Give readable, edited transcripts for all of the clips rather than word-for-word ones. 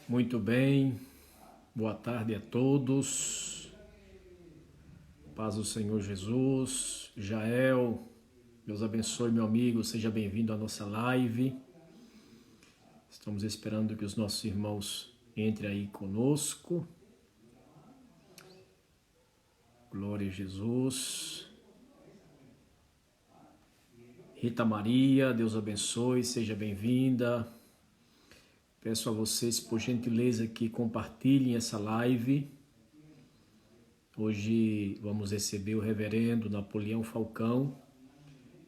Muito bem, boa tarde a todos. Paz do Senhor Jesus. Jael, Deus abençoe, meu amigo, seja bem-vindo à nossa live. Estamos esperando que os nossos irmãos entrem aí conosco. Glória a Jesus. Rita Maria, Deus abençoe, seja bem-vinda. Peço a vocês, por gentileza, que compartilhem essa live. Hoje vamos receber o reverendo Napoleão Falcão,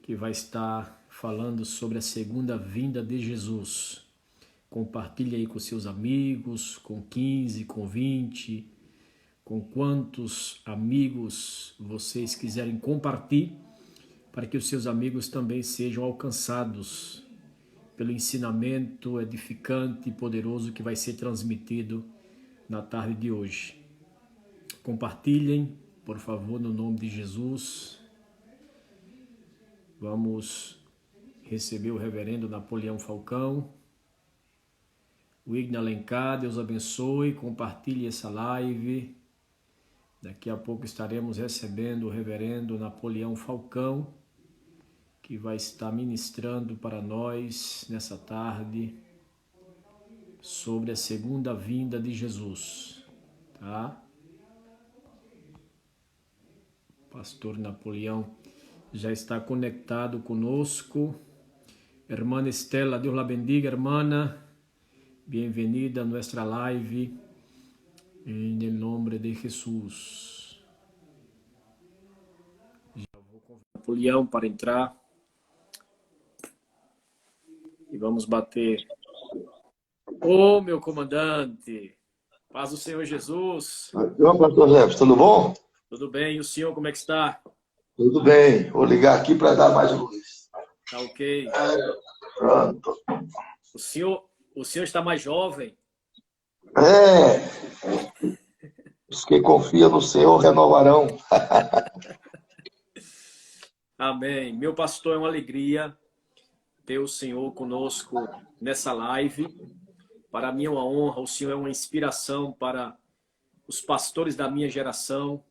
que vai estar falando sobre a segunda vinda de Jesus. Compartilhe aí com seus amigos, com 15, com 20, com quantos amigos vocês quiserem compartilhar, para que os seus amigos também sejam alcançados pelo ensinamento edificante e poderoso que vai ser transmitido na tarde de hoje. Compartilhem, por favor, no nome de Jesus. Vamos receber o reverendo Napoleão Falcão. Wigner Alencar, Deus abençoe, compartilhe essa live. Daqui a pouco estaremos recebendo o reverendo Napoleão Falcão, que vai estar ministrando para nós nessa tarde sobre a segunda vinda de Jesus, tá? Pastor Napoleão já está conectado conosco. Hermana Estela, Deus la bendiga, hermana. Bienvenida a nuestra live, en el nombre de Jesús. Já vou convidar o Napoleão para entrar. E vamos bater. Ô, meu comandante, paz do Senhor Jesus. João, pastor Jefferson, tudo bom? Tudo bem? E o senhor, como é que está? Tudo bem. Vou ligar aqui para dar mais luz. Tá ok. Pronto. O senhor está mais jovem? Os que confiam no Senhor renovarão. Amém. Meu pastor, é uma alegria ter o senhor conosco nessa live. Para mim é uma honra, o senhor é uma inspiração para os pastores da minha geração.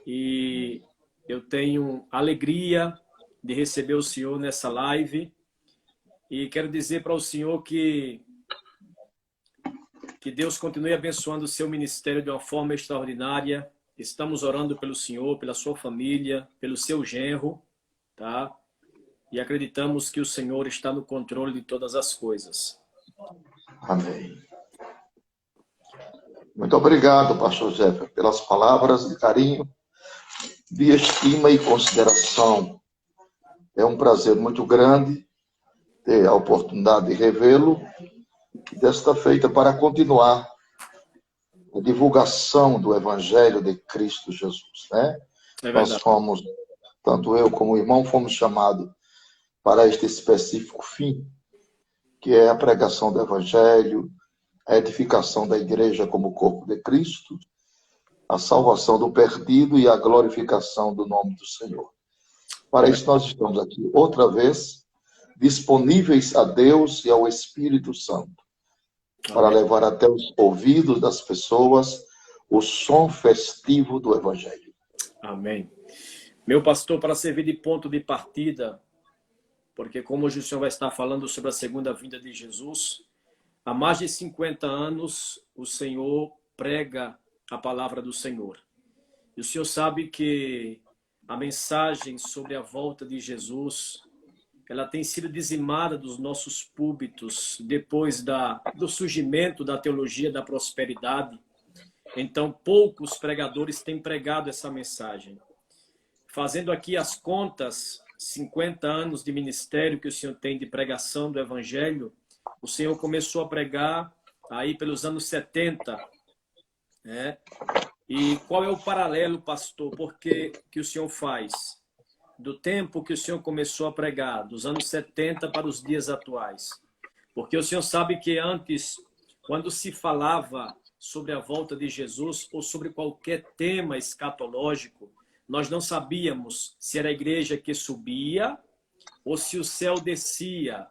E eu tenho alegria de receber o senhor nessa live. E quero dizer para o senhor que Deus continue abençoando o seu ministério de uma forma extraordinária. Estamos orando pelo senhor, pela sua família, pelo seu genro, tá? E acreditamos que o Senhor está no controle de todas as coisas. Amém. Muito obrigado, pastor Jefferson, pelas palavras de carinho, de estima e consideração. É um prazer muito grande ter a oportunidade de revê-lo desta feita para continuar a divulgação do Evangelho de Cristo Jesus, né? É Nós verdade. fomos, tanto eu como o irmão, fomos chamados para este específico fim, que é a pregação do Evangelho, a edificação da igreja como corpo de Cristo, a salvação do perdido e a glorificação do nome do Senhor. Para isso nós estamos aqui outra vez, disponíveis a Deus e ao Espírito Santo, para levar até os ouvidos das pessoas o som festivo do Evangelho. Amém. Meu pastor, para servir de ponto de partida, porque como hoje o senhor vai estar falando sobre a segunda vinda de Jesus, há mais de 50 anos o senhor prega a palavra do Senhor. E o senhor sabe que a mensagem sobre a volta de Jesus, ela tem sido dizimada dos nossos púlpitos depois do surgimento da teologia da prosperidade. Então, poucos pregadores têm pregado essa mensagem. Fazendo aqui as contas, 50 anos de ministério que o senhor tem de pregação do Evangelho, o senhor começou a pregar aí pelos anos 70, né? E qual é o paralelo, pastor? Porque que o senhor faz do tempo que o senhor começou a pregar, dos anos 70 para os dias atuais? Porque o senhor sabe que antes, quando se falava sobre a volta de Jesus ou sobre qualquer tema escatológico, nós não sabíamos se era a igreja que subia ou se o céu descia.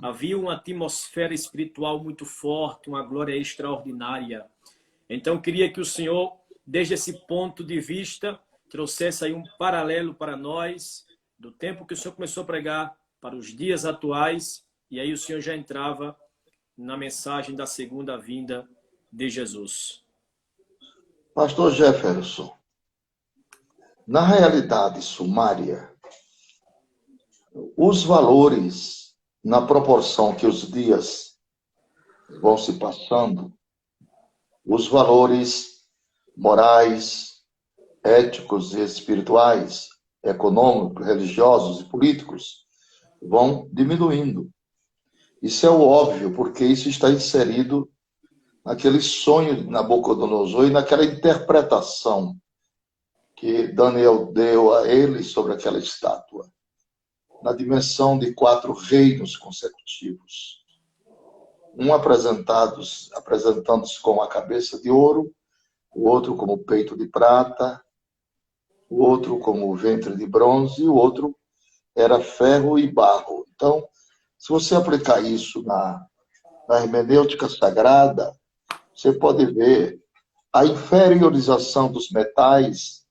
Havia uma atmosfera espiritual muito forte, uma glória extraordinária. Então, eu queria que o Senhor, desde esse ponto de vista, trouxesse aí um paralelo para nós, do tempo que o Senhor começou a pregar para os dias atuais, e aí o Senhor já entrava na mensagem da segunda vinda de Jesus. Pastor Jefferson, na realidade sumária, os valores, na proporção que os dias vão se passando, os valores morais, éticos e espirituais, econômicos, religiosos e políticos vão diminuindo. Isso é o óbvio, porque isso está inserido naquele sonho de Nabucodonosor e naquela interpretação que Daniel deu a ele sobre aquela estátua, na dimensão de 4 reinos consecutivos. Um apresentando-se com a cabeça de ouro, o outro como o peito de prata, o outro como o ventre de bronze, e o outro era ferro e barro. Então, se você aplicar isso na hermenêutica sagrada, você pode ver a inferiorização dos metais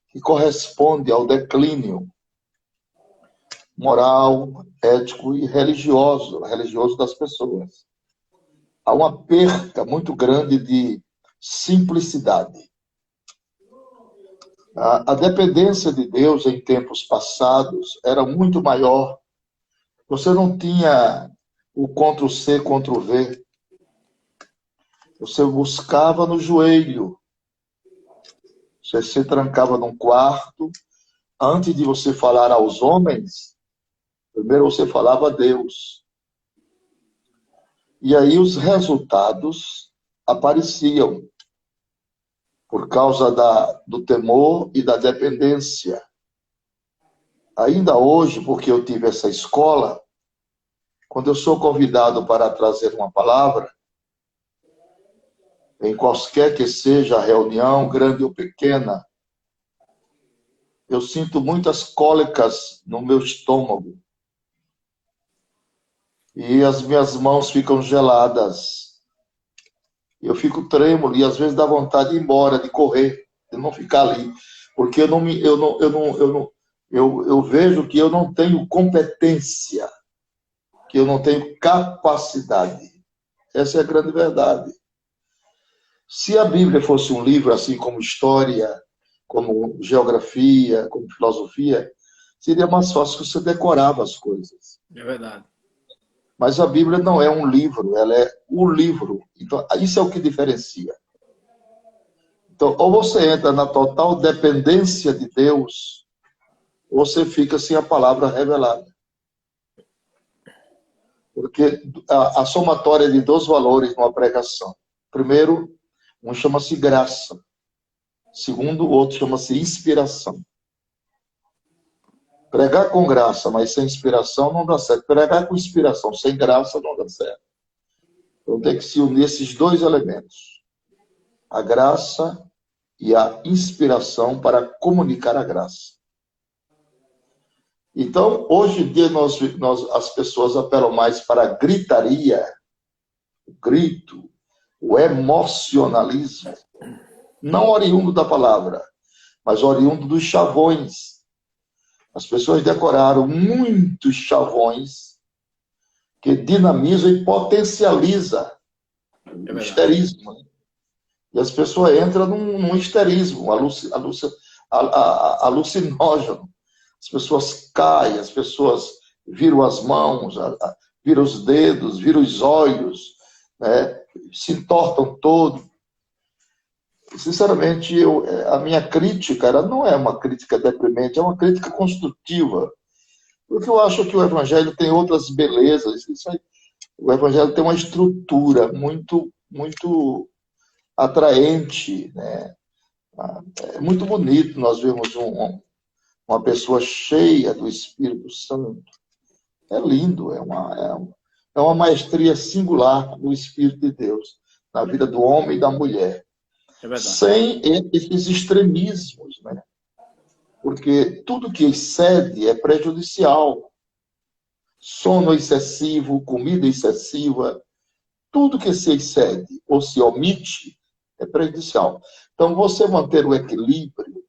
que corresponde ao declínio moral, ético e religioso das pessoas. Há uma perca muito grande de simplicidade. A dependência de Deus em tempos passados era muito maior. Você não tinha o Ctrl+C, Ctrl+V. Você buscava no joelho. Você se trancava num quarto. Antes de você falar aos homens, primeiro você falava a Deus. E aí os resultados apareciam por causa do temor e da dependência. Ainda hoje, porque eu tive essa escola, quando eu sou convidado para trazer uma palavra, em qualquer que seja a reunião, grande ou pequena, eu sinto muitas cólicas no meu estômago. E as minhas mãos ficam geladas. Eu fico trêmulo e às vezes dá vontade de ir embora, de correr, de não ficar ali. Porque eu vejo que eu não tenho competência, que eu não tenho capacidade. Essa é a grande verdade. Se a Bíblia fosse um livro assim como história, como geografia, como filosofia, seria mais fácil que você decorava as coisas. É verdade. Mas a Bíblia não é um livro, ela é o livro. Então, isso é o que diferencia. Então, ou você entra na total dependência de Deus, ou você fica sem a palavra revelada. Porque a somatória de 2 valores numa pregação. Primeiro, um chama-se graça. Segundo, o outro chama-se inspiração. Pregar com graça, mas sem inspiração não dá certo. Pregar com inspiração, sem graça não dá certo. Então tem que se unir esses 2 elementos. A graça e a inspiração para comunicar a graça. Então, hoje em dia, as pessoas apelam mais para a gritaria, o grito, o emocionalismo, não oriundo da palavra, mas oriundo dos chavões. As pessoas decoraram muitos chavões que dinamizam e potencializam o histerismo. E as pessoas entram num histerismo alucinógeno. As pessoas caem, as pessoas viram as mãos, viram os dedos, viram os olhos, né? Se entortam todo. Sinceramente, a minha crítica não é uma crítica deprimente, é uma crítica construtiva. Porque eu acho que o Evangelho tem outras belezas. O Evangelho tem uma estrutura muito, muito atraente, né? É muito bonito nós vemos uma pessoa cheia do Espírito Santo. É lindo, é uma maestria singular do Espírito de Deus na vida do homem e da mulher. Sem esses extremismos, né? Porque tudo que excede é prejudicial. sono excessivo, comida excessiva, tudo que se excede ou se omite é prejudicial. Então, você manter o equilíbrio,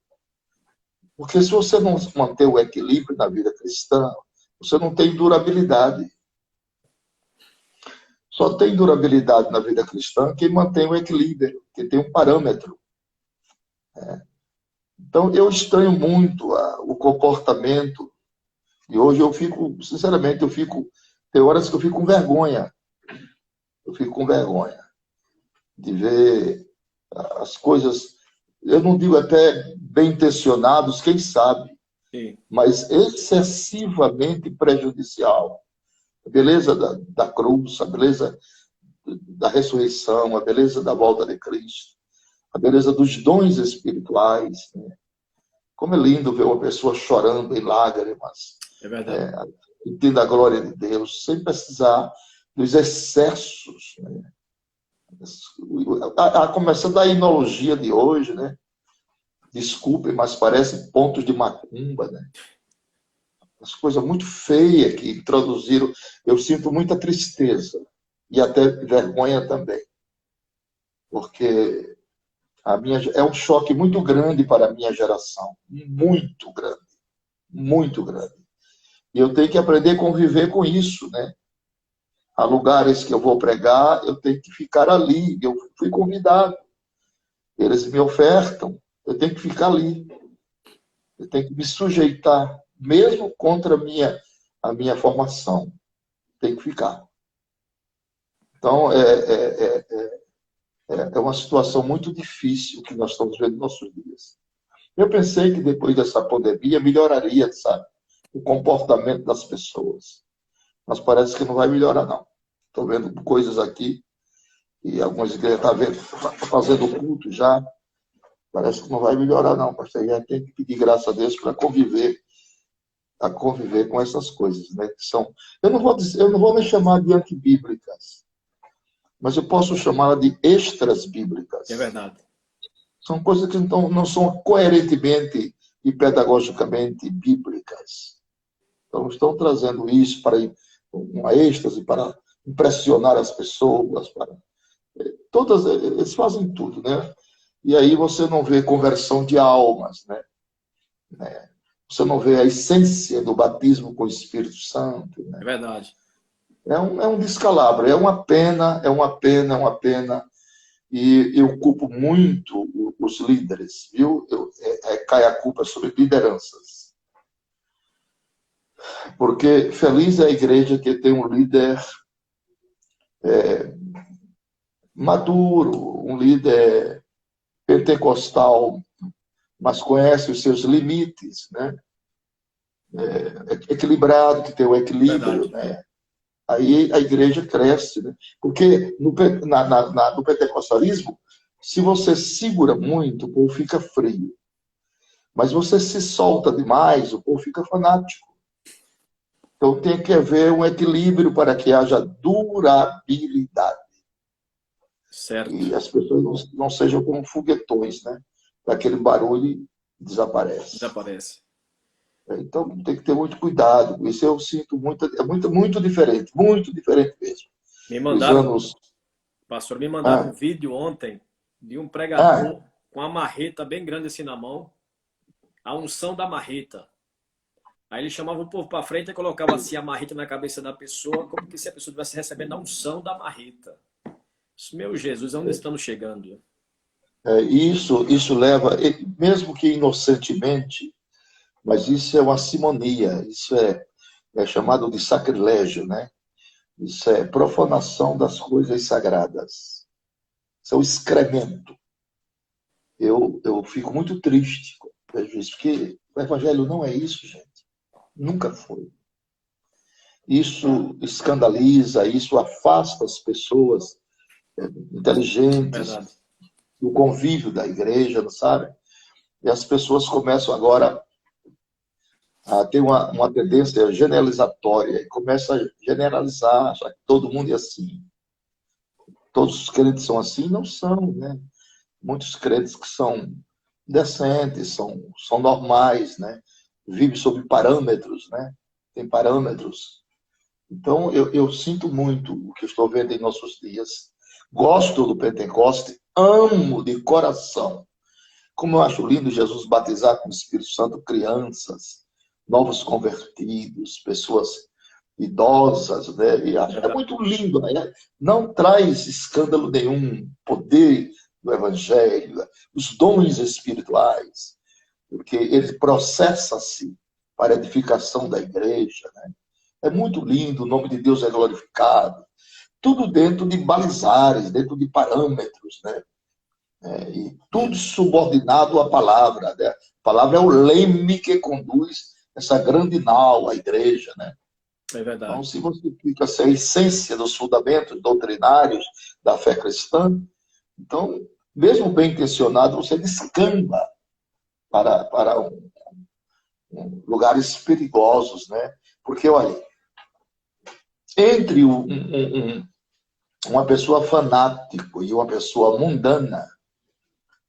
porque se você não manter o equilíbrio na vida cristã, você não tem durabilidade. Só tem durabilidade na vida cristã quem mantém o equilíbrio, que tem um parâmetro. Então, eu estranho muito o comportamento, e hoje eu fico, sinceramente, tem horas que eu fico com vergonha. Eu fico com vergonha de ver as coisas, eu não digo até bem intencionados, quem sabe, Sim. mas excessivamente prejudicial. A beleza da cruz, a beleza da ressurreição, a beleza da volta de Cristo, a beleza dos dons espirituais, né? Como é lindo ver uma pessoa chorando em lágrimas, É verdade. sentindo a glória de Deus, sem precisar dos excessos, né? Começando a inologia de hoje, né? Desculpem, mas parece pontos de macumba, né? As coisas muito feias que introduziram. Eu sinto muita tristeza e até vergonha também, porque é um choque muito grande para a minha geração, muito grande, muito grande. E eu tenho que aprender a conviver com isso, né? Há lugares que eu vou pregar, eu tenho que ficar ali. Eu fui convidado, eles me ofertam, eu tenho que ficar ali. Eu tenho que me sujeitar, mesmo contra a minha formação. Tem que ficar. Então, é uma situação muito difícil que nós estamos vendo nos nossos dias. Eu pensei que depois dessa pandemia melhoraria, sabe, o comportamento das pessoas. Mas parece que não vai melhorar, não. Estou vendo coisas aqui, e algumas igrejas estão fazendo culto já. Parece que não vai melhorar, não, pastor. Já tem que pedir graça a Deus para conviver com essas coisas, né? Que são, eu não vou me chamar de antibíblicas, mas eu posso chamá-la de extras bíblicas. É verdade. São coisas que não são coerentemente e pedagogicamente bíblicas. Então, estão trazendo isso para uma êxtase, para impressionar as pessoas, eles fazem tudo, né? E aí você não vê conversão de almas, né? Você não vê a essência do batismo com o Espírito Santo, né? É verdade. É um descalabro, é uma pena, é uma pena, é uma pena. E eu culpo muito os líderes, viu? Cai a culpa sobre lideranças. Porque feliz é a igreja que tem um líder maduro, um líder pentecostal, mas conhece os seus limites, né? Equilibrado, que tem o equilíbrio, Verdade. né? Aí a igreja cresce, né? Porque no pentecostalismo, se você segura muito, o povo fica frio. Mas você se solta demais, o povo fica fanático. Então tem que haver um equilíbrio para que haja durabilidade. Certo. E as pessoas não sejam como foguetões, né? Aquele barulho desaparece. Desaparece. Então tem que ter muito cuidado com isso. Eu sinto muito diferente mesmo. Me Os mandaram, anos. pastor, me mandaram um vídeo ontem de um pregador com uma marreta bem grande assim na mão, a unção da marreta. Aí ele chamava o povo para frente e colocava assim a marreta na cabeça da pessoa, como que se a pessoa estivesse recebendo a unção da marreta. Meu Jesus, aonde estamos chegando? Isso leva, mesmo que inocentemente, mas isso é uma simonia, isso é chamado de sacrilégio, né? Isso é profanação das coisas sagradas. Isso é o excremento. Eu fico muito triste quando vejo isso, porque o evangelho não é isso, gente. Nunca foi. Isso escandaliza, isso afasta as pessoas inteligentes Verdade. do convívio da igreja, não sabe? E as pessoas começam agora a ter uma tendência generalizatória e começa a generalizar, achar que todo mundo é assim. Todos os crentes são assim? Não são, né? Muitos crentes que são decentes, são normais, né? Vivem sob parâmetros, né? Tem parâmetros. Então, eu sinto muito o que estou vendo em nossos dias. Gosto do Pentecoste, amo de coração. Como eu acho lindo Jesus batizar com o Espírito Santo crianças, novos convertidos, pessoas idosas, né? E acho que é Verdade. muito lindo, né? Não traz escândalo nenhum, poder do Evangelho, os dons espirituais, porque ele processa-se para a edificação da igreja, né? É muito lindo, o nome de Deus é glorificado. Tudo dentro de balizares, dentro de parâmetros, né? E tudo subordinado à palavra, né? A palavra é o leme que conduz essa grande nau, a igreja, né? É Então, verdade. se você fica sem a essência dos fundamentos doutrinários da fé cristã, então, mesmo bem intencionado, você descamba para lugares perigosos, né? Porque, olha, entre uma pessoa fanática e uma pessoa mundana,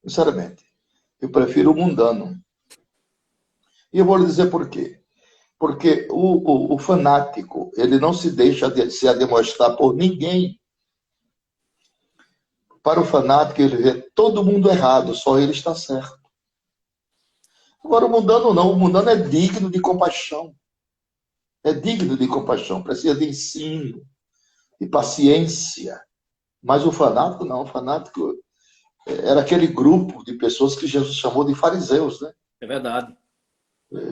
sinceramente, eu prefiro o mundano. E eu vou lhe dizer por quê. Porque o fanático, ele não se deixa se demonstrar por ninguém. Para o fanático, ele vê todo mundo errado, só ele está certo. Agora, o mundano não. O mundano é digno de compaixão. É digno de compaixão. Precisa de ensino, de paciência. Mas o fanático não. O fanático era aquele grupo de pessoas que Jesus chamou de fariseus, né? É verdade.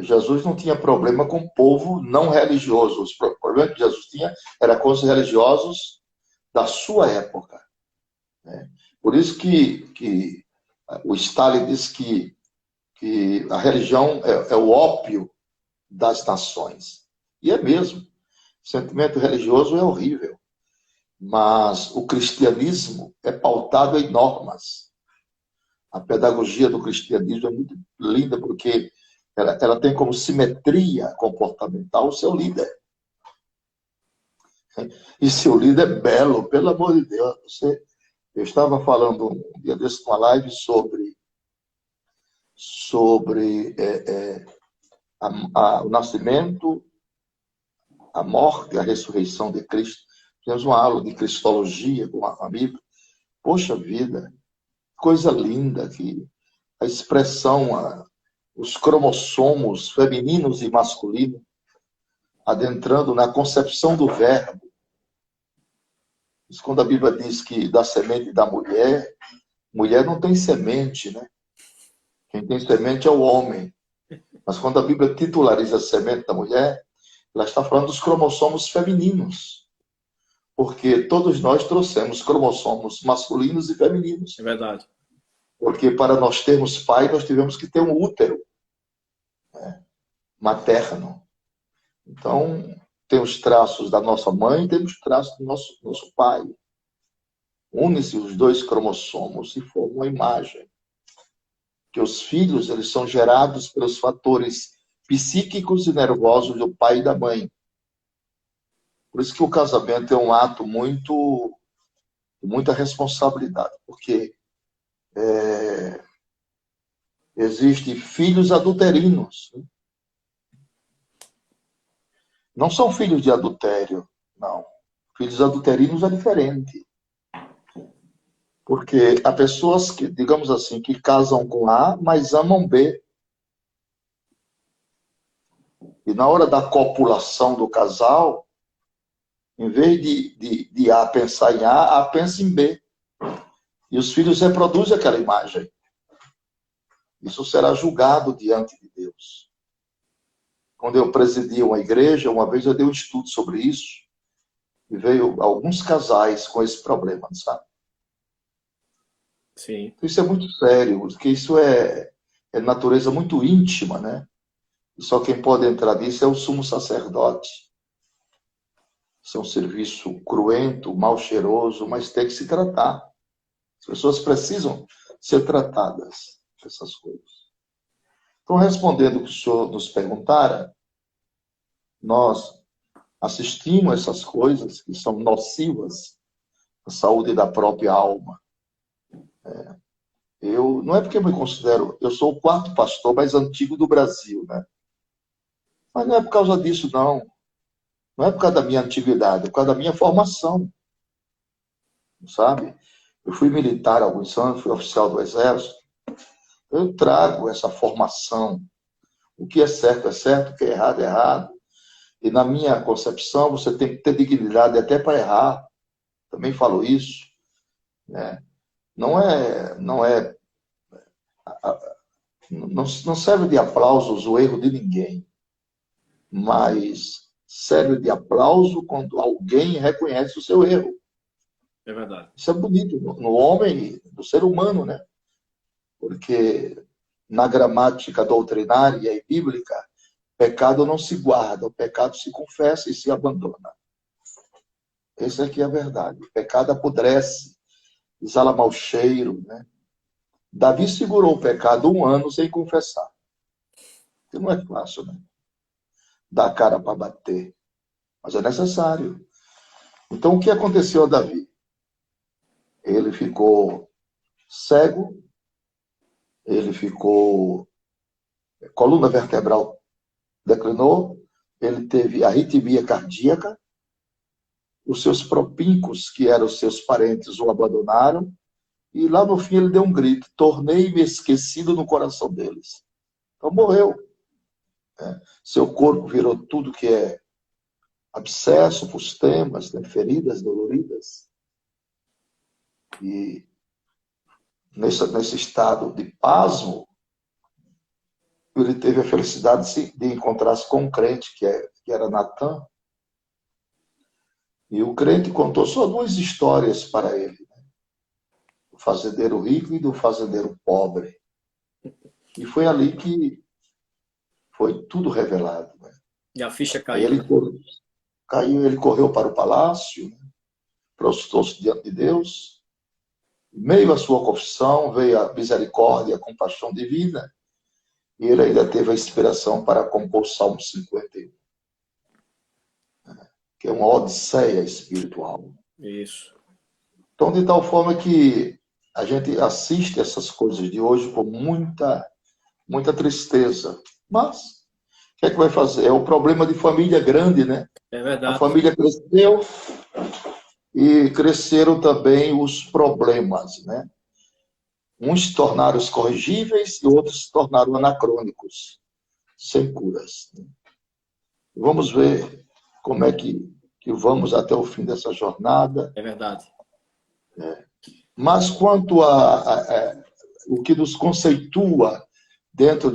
Jesus não tinha problema com o povo não religioso. O problema que Jesus tinha era com os religiosos da sua época. Né? Por isso que o Stalin diz que a religião é o ópio das nações. E é mesmo. O sentimento religioso é horrível. Mas o cristianismo é pautado em normas. A pedagogia do cristianismo é muito linda porque ela tem como simetria comportamental o seu líder. E seu líder é belo, pelo amor de Deus. Eu estava falando um dia desse numa live sobre o nascimento, a morte e a ressurreição de Cristo. Tivemos uma aula de cristologia com uma amiga. Poxa vida, coisa linda que a expressão, os cromossomos femininos e masculinos adentrando na concepção do verbo. Isso quando a Bíblia diz que da semente da mulher, mulher não tem semente, né? Quem tem semente é o homem. Mas quando a Bíblia titulariza a semente da mulher, ela está falando dos cromossomos femininos. Porque todos nós trouxemos cromossomos masculinos e femininos. É verdade. Porque para nós termos pai, nós tivemos que ter um útero, né, materno. Então, tem os traços da nossa mãe, tem os traços do nosso pai. Unem-se os dois cromossomos e formam uma imagem. Que os filhos, eles são gerados pelos fatores psíquicos e nervosos do pai e da mãe. Por isso que o casamento é um ato de muita responsabilidade, porque existem filhos adulterinos. Né? Não são filhos de adultério, não. Filhos adulterinos é diferente. Porque há pessoas que, digamos assim, que casam com A, mas amam B. E na hora da copulação do casal, em vez de A pensar em A pensa em B. E os filhos reproduzem aquela imagem. Isso será julgado diante de Deus. Quando eu presidi uma igreja, uma vez eu dei um estudo sobre isso, e veio alguns casais com esse problema, sabe? Sim. Isso é muito sério, porque isso é natureza muito íntima, né? E só quem pode entrar nisso é o sumo sacerdote. Isso é um serviço cruento, mal cheiroso, mas tem que se tratar. As pessoas precisam ser tratadas dessas coisas. Então, respondendo o que o senhor nos perguntara, nós assistimos essas coisas que são nocivas à saúde da própria alma. Não é porque eu me considero, eu sou o quarto pastor mais antigo do Brasil, né? Mas não é por causa disso, não. Não é por causa da minha antiguidade, é por causa da minha formação, sabe? Eu fui militar há alguns anos, fui oficial do Exército. Eu trago essa formação. O que é certo, o que é errado. E na minha concepção, você tem que ter dignidade até para errar. Também falo isso, né? Não serve de aplausos o erro de ninguém, mas serve de aplauso quando alguém reconhece o seu erro. É verdade. Isso é bonito no homem, no ser humano, né? Porque na gramática doutrinária e bíblica, pecado não se guarda, o pecado se confessa e se abandona. Essa aqui é a verdade. O pecado apodrece, exala mau cheiro, né? Davi segurou o pecado 1 ano sem confessar. Que não é fácil, né? Dar cara para bater. Mas é necessário. Então, o que aconteceu a Davi? Ele ficou cego, ele ficou... coluna vertebral declinou, ele teve arritmia cardíaca, os seus propíncos, que eram os seus parentes, o abandonaram, e lá no fim ele deu um grito: tornei-me esquecido no coração deles. Então morreu. Né? Seu corpo virou tudo que é abscesso, fustemas, né? Feridas doloridas. E nesse estado de pasmo, ele teve a felicidade de encontrar-se com um crente, que era Natan. E o crente contou só 2 histórias para ele: do fazendeiro rico e do fazendeiro pobre. E foi ali que foi tudo revelado. Né? E a ficha Aí caiu, né? ele correu para o palácio, né? Prostrou-se diante de Deus. Em meio à sua confissão, veio a misericórdia, a compaixão divina, e ele ainda teve a inspiração para compor o Salmo 51, que é uma odisseia espiritual. Isso. Então, de tal forma que a gente assiste essas coisas de hoje com muita tristeza. Mas, o que é que vai fazer? É o problema de família grande, né? É A verdade. família cresceu e cresceram também os problemas, né? Uns se tornaram corrigíveis e outros se tornaram anacrônicos, sem curas. Vamos ver como é que vamos até o fim dessa jornada. É verdade. Mas quanto o que nos conceitua dentro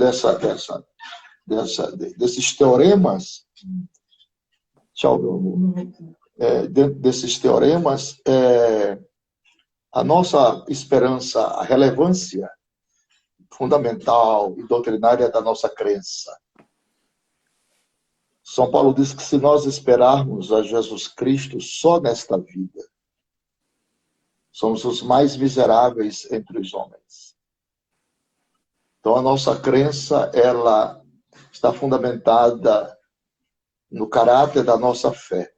desses teoremas, tchau, meu amor, dentro desses teoremas, a nossa esperança, a relevância fundamental e doutrinária da nossa crença. São Paulo diz que se nós esperarmos a Jesus Cristo só nesta vida, somos os mais miseráveis entre os homens. Então a nossa crença, ela está fundamentada no caráter da nossa fé.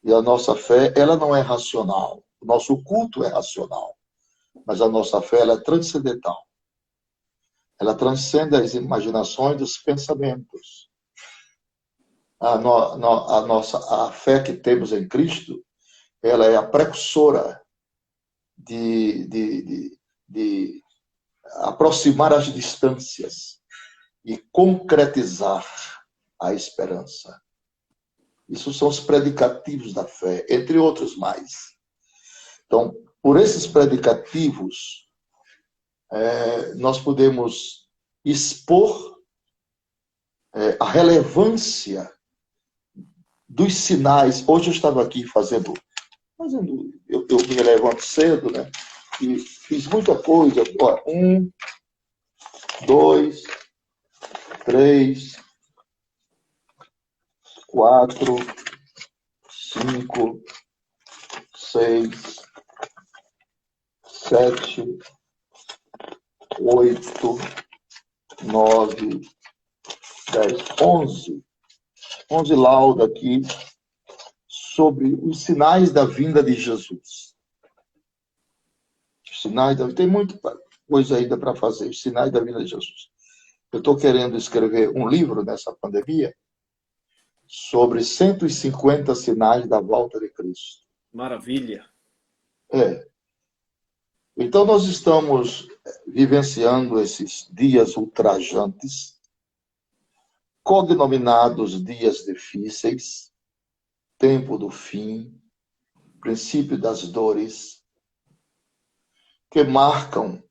E a nossa fé, ela não é racional. O nosso culto é racional. Mas a nossa fé, ela é transcendental. Ela transcende as imaginações dos pensamentos. A fé que temos em Cristo, ela é a precursora de aproximar as distâncias e concretizar a esperança. Isso são os predicativos da fé, entre outros mais. Então, por esses predicativos, nós podemos expor a relevância dos sinais. Hoje eu estava aqui eu me levanto cedo, né? E fiz muita coisa. 1, 2, 3, 4, 5, 6, 7, 8, 9, 10, 11. 11 laudas aqui sobre os sinais da vinda de Jesus. Os sinais tem muita coisa ainda para fazer, os sinais da vinda de Jesus. Eu estou querendo escrever um livro nessa pandemia sobre 150 sinais da volta de Cristo. Maravilha. Então, nós estamos vivenciando esses dias ultrajantes, cognominados dias difíceis, tempo do fim, princípio das dores, que marcam,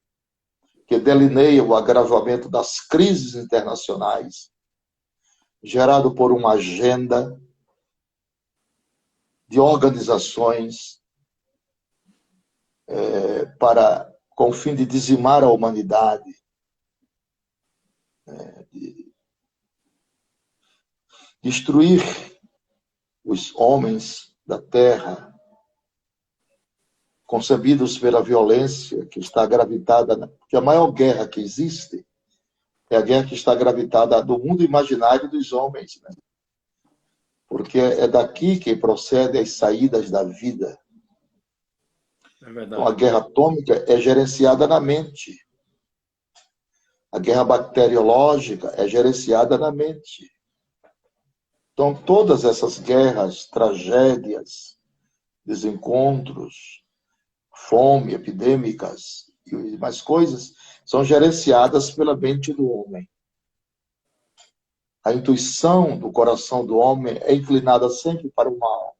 que delineiam o agravamento das crises internacionais, gerado por uma agenda de organizações com o fim de dizimar a humanidade, de destruir os homens da terra, concebidos pela violência que está gravitada, porque a maior guerra que existe é a guerra que está gravitada do mundo imaginário dos homens, né? Porque é daqui que procedem as saídas da vida. É verdade. Então, a guerra atômica é gerenciada na mente. A guerra bacteriológica é gerenciada na mente. Então, todas essas guerras, tragédias, desencontros, fome, epidêmicas e mais coisas, são gerenciadas pela mente do homem. A intuição do coração do homem é inclinada sempre para o mal.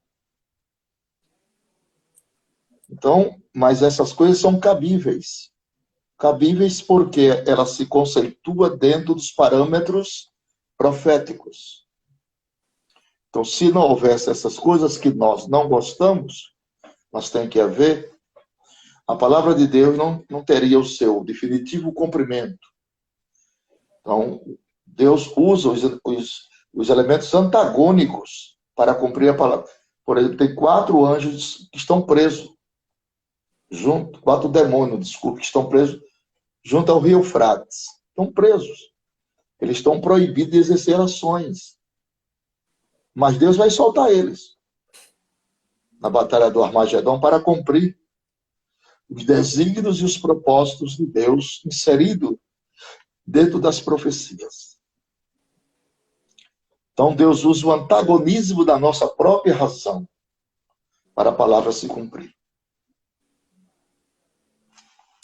Então, mas essas coisas são cabíveis. Cabíveis porque ela se conceitua dentro dos parâmetros proféticos. Então, se não houvesse essas coisas que nós não gostamos, mas tem que haver, a palavra de Deus não teria o seu definitivo cumprimento. Então, Deus usa os elementos antagônicos para cumprir a palavra. Por exemplo, tem 4 anjos que estão presos, 4 demônios, desculpe, que estão presos junto ao rio Eufrates. Estão presos. Eles estão proibidos de exercer ações. Mas Deus vai soltar eles na batalha do Armagedão para cumprir os desígnios e os propósitos de Deus inserido dentro das profecias. Então, Deus usa o antagonismo da nossa própria razão para a palavra se cumprir.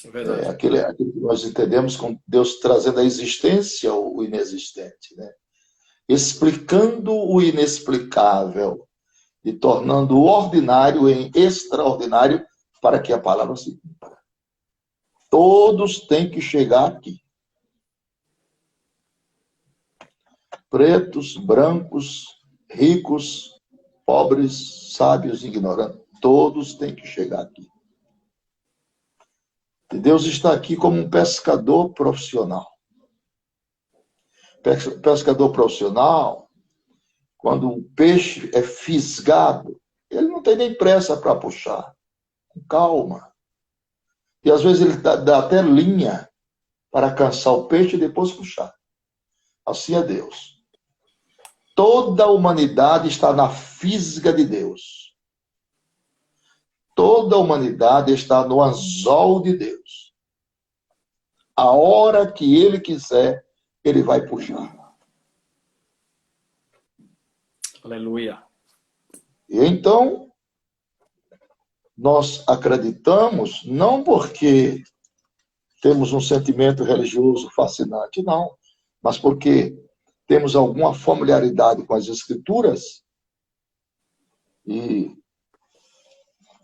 É verdade. Aquilo que nós entendemos com Deus trazendo à existência o inexistente, né? Explicando o inexplicável e tornando o ordinário em extraordinário para que a palavra se cumpra. Todos têm que chegar aqui. Pretos, brancos, ricos, pobres, sábios, ignorantes, todos têm que chegar aqui. E Deus está aqui como um pescador profissional. Pescador profissional, quando o peixe é fisgado, ele não tem nem pressa para puxar. Com calma. E às vezes ele dá até linha para cansar o peixe e depois puxar. Assim é Deus. Toda a humanidade está na fisga de Deus. Toda a humanidade está no anzol de Deus. A hora que Ele quiser, Ele vai puxar. Aleluia. E então, nós acreditamos, não porque temos um sentimento religioso fascinante, não, mas porque temos alguma familiaridade com as Escrituras e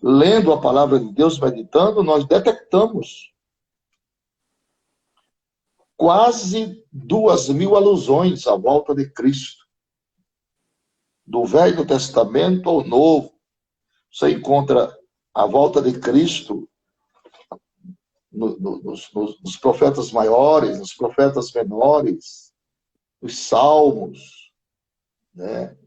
lendo a palavra de Deus, meditando, nós detectamos quase 2.000 alusões à volta de Cristo. Do Velho Testamento ao Novo, você encontra a volta de Cristo nos profetas maiores, nos profetas menores, nos Salmos, né?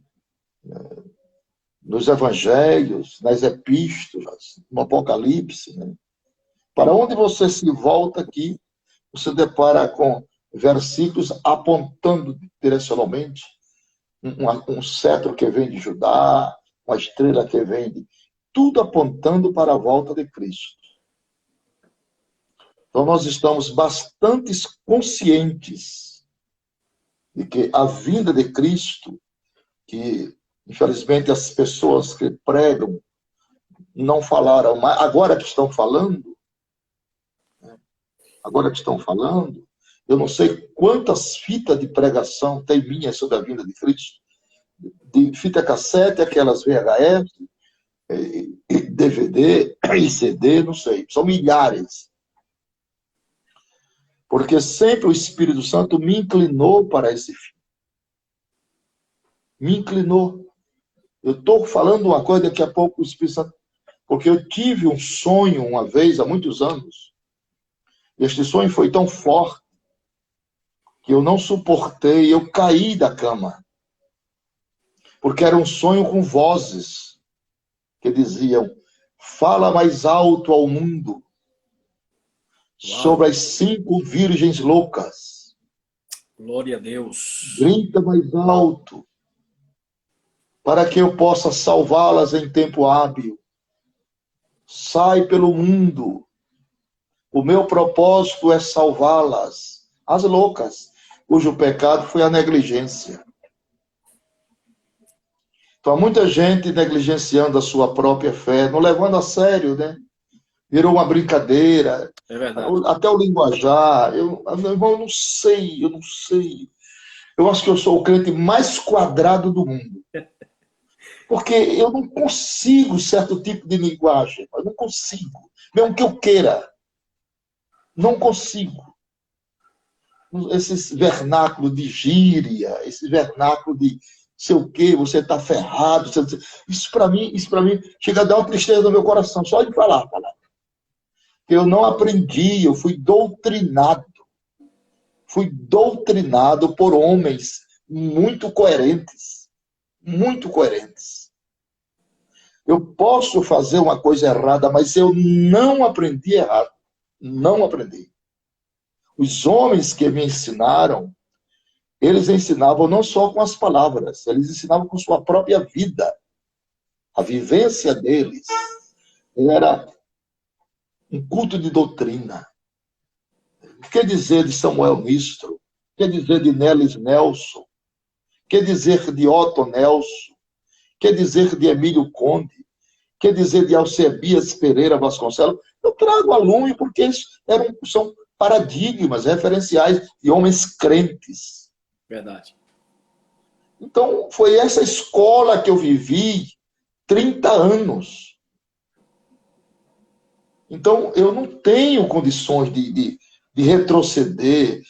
Nos Evangelhos, nas Epístolas, no Apocalipse. Né? Para onde você se volta aqui, você depara com versículos apontando direcionalmente um cetro que vem de Judá, uma estrela que vem de... Tudo apontando para a volta de Cristo. Então, nós estamos bastante conscientes de que a vinda de Cristo que, infelizmente, as pessoas que pregam não falaram mais, agora que estão falando, eu não sei quantas fitas de pregação tem minhas sobre a vinda de Cristo, de fita cassete, aquelas VHS, DVD e CD, não sei, são milhares. Porque sempre o Espírito Santo me inclinou para esse fim. Me inclinou. Eu estou falando uma coisa, daqui a pouco o Espírito Santo... Porque eu tive um sonho uma vez, há muitos anos. Este sonho foi tão forte que eu não suportei, eu caí da cama. Porque era um sonho com vozes que diziam: fala mais alto ao mundo sobre as 5 virgens loucas. Glória a Deus. Grita mais alto para que eu possa salvá-las em tempo hábil. Sai pelo mundo. O meu propósito é salvá-las, as loucas, cujo pecado foi a negligência. Então, há muita gente negligenciando a sua própria fé, não levando a sério, né? Virou uma brincadeira. É verdade. Até o linguajar. Meu irmão, eu não sei. Eu acho que eu sou o crente mais quadrado do mundo. Porque eu não consigo certo tipo de linguagem. Eu não consigo. Mesmo que eu queira. Não consigo. Esse vernáculo de gíria, esse vernáculo de sei o quê, você está ferrado. Isso para mim chega a dar uma tristeza no meu coração, só de falar. Eu não aprendi, eu fui doutrinado. Fui doutrinado por homens muito coerentes. Muito coerentes. Eu posso fazer uma coisa errada, mas eu não aprendi errado. Não aprendi. Os homens que me ensinaram, eles ensinavam não só com as palavras, eles ensinavam com sua própria vida. A vivência deles era um culto de doutrina. O que dizer de Samuel Nistro? O que dizer de Nelis Nelson? O que dizer de Otto Nelson? O que dizer de Emílio Conde? O que dizer de Alcebias Pereira Vasconcelos? Eu trago a lume porque eles são paradigmas referenciais de homens crentes. Verdade. Então, foi essa escola que eu vivi 30 anos. Então, eu não tenho condições de retroceder,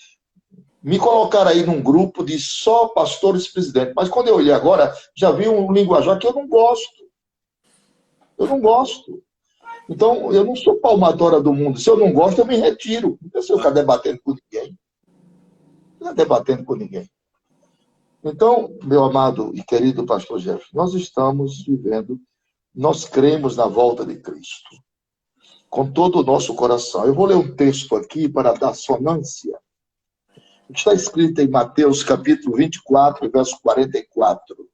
me colocar aí num grupo de só pastores presidentes. Mas quando eu olhei agora, já vi um linguajar que eu não gosto. Eu não gosto. Então, eu não sou palmatória do mundo. Se eu não gosto, eu me retiro. Não sei ficar debatendo com ninguém. Não é debatendo com ninguém. Então, meu amado e querido pastor Jefferson, nós estamos vivendo, nós cremos na volta de Cristo, com todo o nosso coração. Eu vou ler um texto aqui para dar sonância. Está escrito em Mateus capítulo 24, verso 44.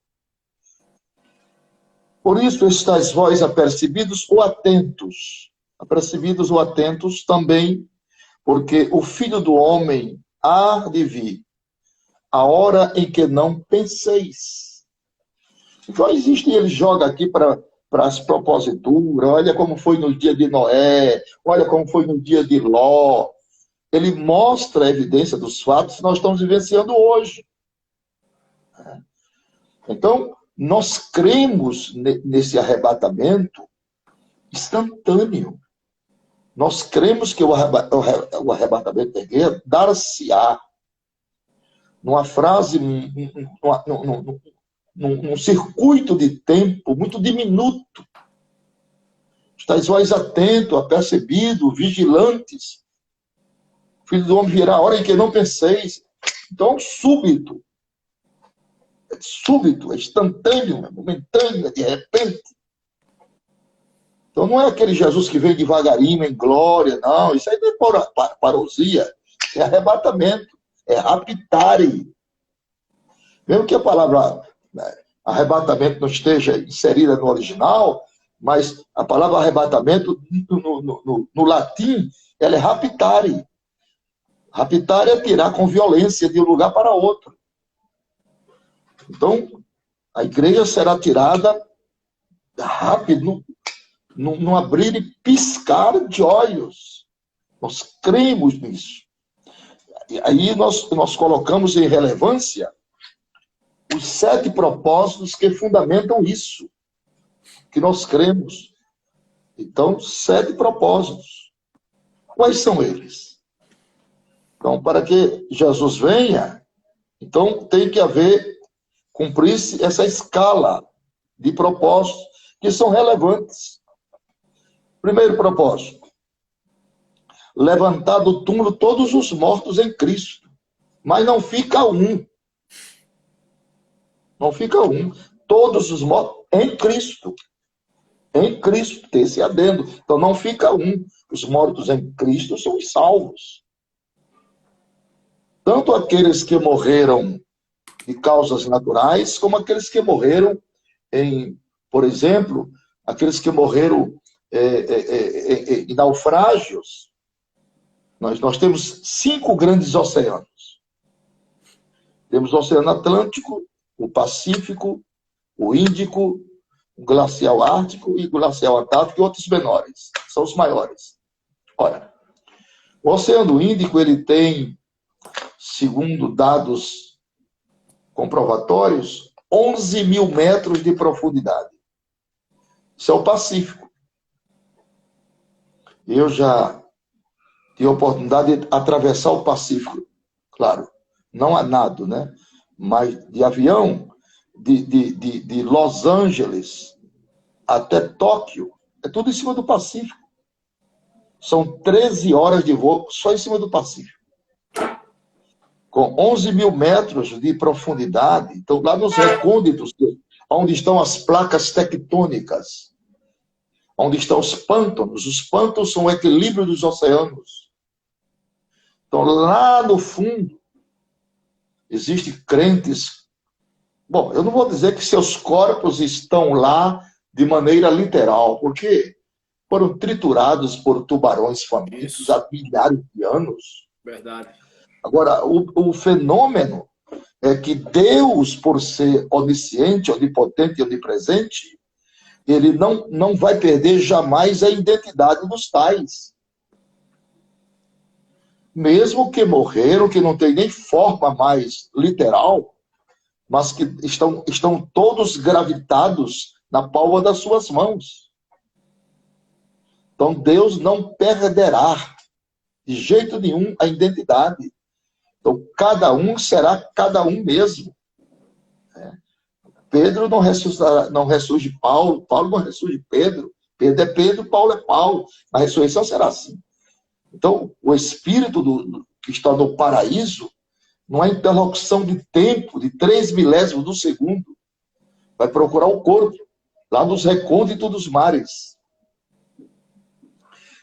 Por isso estáis vós apercebidos ou atentos. Apercebidos ou atentos também, porque o Filho do Homem há de vir a hora em que não penseis. Então existe, ele joga aqui para as proposituras, olha como foi no dia de Noé, olha como foi no dia de Ló. Ele mostra a evidência dos fatos que nós estamos vivenciando hoje. Então, nós cremos nesse arrebatamento instantâneo. Nós cremos que o arrebatamento da igreja dar-se-á. Numa frase, num circuito de tempo muito diminuto. Estais vós atentos, apercebidos, vigilantes. O Filho do Homem virá a hora em que não penseis. Então, súbito. É súbito, é instantâneo, é momentâneo, é de repente. Então, não é aquele Jesus que vem devagarinho, em glória, não. Isso aí não é parousia, é arrebatamento. É raptare. Mesmo que a palavra arrebatamento não esteja inserida no original, mas a palavra arrebatamento, no latim, ela é raptare. Raptare é tirar com violência de um lugar para outro. Então, A igreja será tirada rápido, num abrir e piscar de olhos. Nós cremos nisso. E aí nós colocamos em relevância os 7 propósitos que fundamentam isso, que nós cremos. Então, 7 propósitos. Quais são eles? Então, para que Jesus venha, então tem que cumprir-se essa escala de propósitos que são relevantes. Primeiro propósito: levantar do túmulo todos os mortos em Cristo. Mas não fica um. Não fica um. Todos os mortos em Cristo. Em Cristo, tem esse adendo. Então não fica um. Os mortos em Cristo são os salvos. Tanto aqueles que morreram de causas naturais, como aqueles que morreram por exemplo, aqueles que morreram em naufrágios. Nós temos 5 grandes oceanos. Temos o Oceano Atlântico, o Pacífico, o Índico, o Glacial Ártico e o Glacial Antártico e outros menores. São os maiores. Olha, o Oceano Índico, ele tem, segundo dados comprovatórios, 11 mil metros de profundidade. Isso é o Pacífico. Eu já tive a oportunidade de atravessar o Pacífico. Claro, não a nado, né? Mas de avião, de Los Angeles até Tóquio, é tudo em cima do Pacífico. São 13 horas de voo só em cima do Pacífico. Com 11 mil metros de profundidade. Então, lá nos recônditos, onde estão as placas tectônicas, onde estão os pântanos são o equilíbrio dos oceanos. Então, lá no fundo, existem crentes. Bom, eu não vou dizer que seus corpos estão lá de maneira literal, porque foram triturados por tubarões famintos há milhares de anos. Verdade. Agora, o fenômeno é que Deus, por ser onisciente, onipotente e onipresente, ele não vai perder jamais a identidade dos tais. Mesmo que morreram, que não tem nem forma mais literal, mas que estão todos gravitados na palma das suas mãos. Então, Deus não perderá de jeito nenhum a identidade. Então, cada um será cada um mesmo. Pedro não ressurge Paulo, Paulo não ressurge Pedro, Pedro é Pedro, Paulo é Paulo. A ressurreição será assim. Então, o Espírito que está no paraíso não há interlocução de tempo, de 3 milésimos do segundo. Vai procurar o corpo, lá nos recônditos dos mares.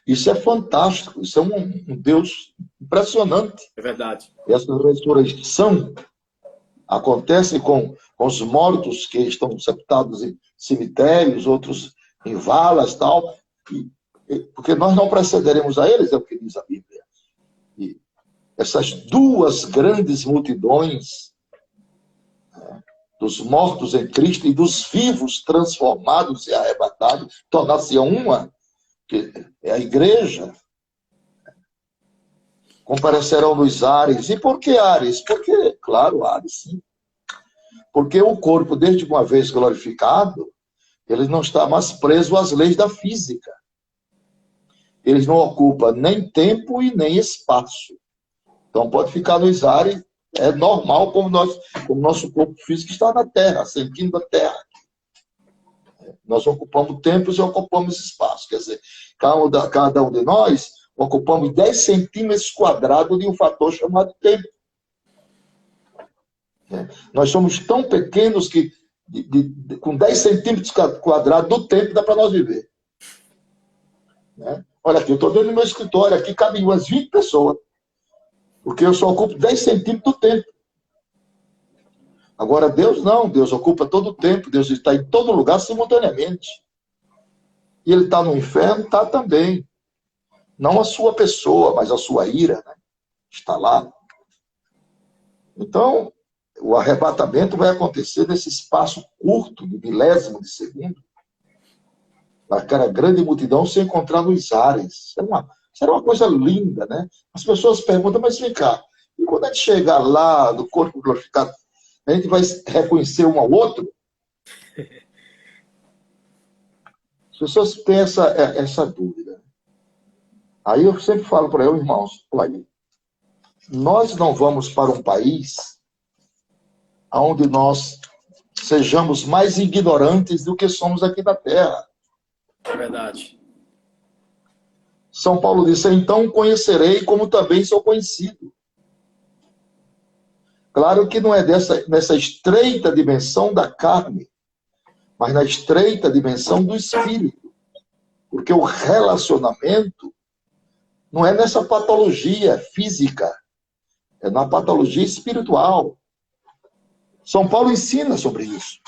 Isso é fantástico, isso é um Deus impressionante. É verdade. E essa ressurreição acontece com os mortos que estão sepultados em cemitérios, outros em valas e tal, porque nós não precederemos a eles, é o que diz a Bíblia. E essas 2 grandes multidões, né, dos mortos em Cristo e dos vivos transformados e arrebatados, tornar-se uma, que é a igreja, comparecerão nos ares. E por que ares? Porque, claro, ares, sim. Porque o corpo, desde uma vez glorificado, ele não está mais preso às leis da física. Eles não ocupam nem tempo e nem espaço. Então pode ficar nos ares, é normal como o nosso corpo físico está na Terra, sentindo a Terra. Nós ocupamos tempos e ocupamos espaço. Quer dizer, cada um de nós ocupamos 10 centímetros quadrados de um fator chamado tempo. Nós somos tão pequenos que com 10 centímetros quadrados do tempo dá para nós viver. Olha aqui, eu estou dentro do meu escritório, aqui cabem umas 20 pessoas, porque eu só ocupo 10 centímetros do tempo. Agora, Deus não, Deus ocupa todo o tempo, Deus está em todo lugar simultaneamente. E Ele está no inferno, está também. Não a sua pessoa, mas a sua ira, né? Está lá. Então, o arrebatamento vai acontecer nesse espaço curto, de milésimo de segundo, aquela grande multidão se encontrar nos ares. Será uma coisa linda, né? As pessoas perguntam, mas vem cá, e quando a gente chegar lá, no corpo glorificado, a gente vai reconhecer um ao outro? As pessoas têm essa dúvida. Aí eu sempre falo para eles, irmãos, olha, nós não vamos para um país onde nós sejamos mais ignorantes do que somos aqui na Terra. É verdade. São Paulo disse, então conhecerei como também sou conhecido. Claro que não é nessa estreita dimensão da carne, mas na estreita dimensão do espírito. Porque o relacionamento não é nessa patologia física, é na patologia espiritual. São Paulo ensina sobre isso.